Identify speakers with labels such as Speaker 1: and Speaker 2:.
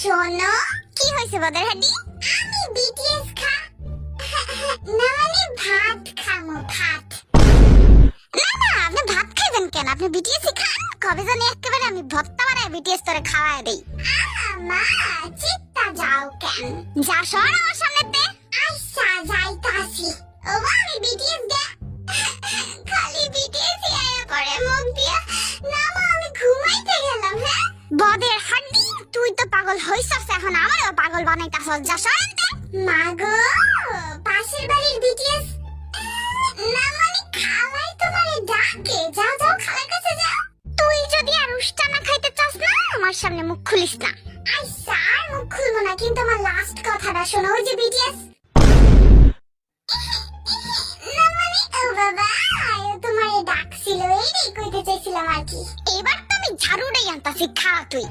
Speaker 1: শোনো, কি হয়েছে বদের হাড্ডি? আমি বিটিএস না মানে ভাত খামো, ভাত। না না, আপনি ভাত খাইবেন কেন? আপনি বিটিএস খান। কবে জানি একেবারে আমি ভর্তা বানায় বিটিএস তোরে খাওয়ায় দেই। মা চিত্তা যাও কেন? যা সর আমার সামনেতে। আচ্ছা যাইতাছি। ও মা, আমি বিটিএস দে। খালি বিটিএস আয়া করে মুখ দিয়া। না মা, আমি ঘুমাইতে গেলাম। হ্যাঁ বদের হাড্ডি, তুই তো পাগল হইছস, এখন আমারও পাগল বানাইতাছস। যা সরতে। মা গো, পাশের বাড়ির বিটিএস না মানে খালাই তোমারে ডাকে। যাও যাও, খালার কাছে যাও। তুই যদি আর উষ্টা না খাইতে চাস না, আমার সামনে মুখ খুলিস না। আচ্ছা, আর মুখ খুলবো না, কিন্তু আমার লাস্ট কথাটা শোনো। ওই যে বিটিএস না মানে ও বাবা, তোমারে ডাকছিল, এইটাই কইতে চাইছিলাম আর কি। এবার তো আমি ঝাড়ু দেই আনতাছি, খা তুই।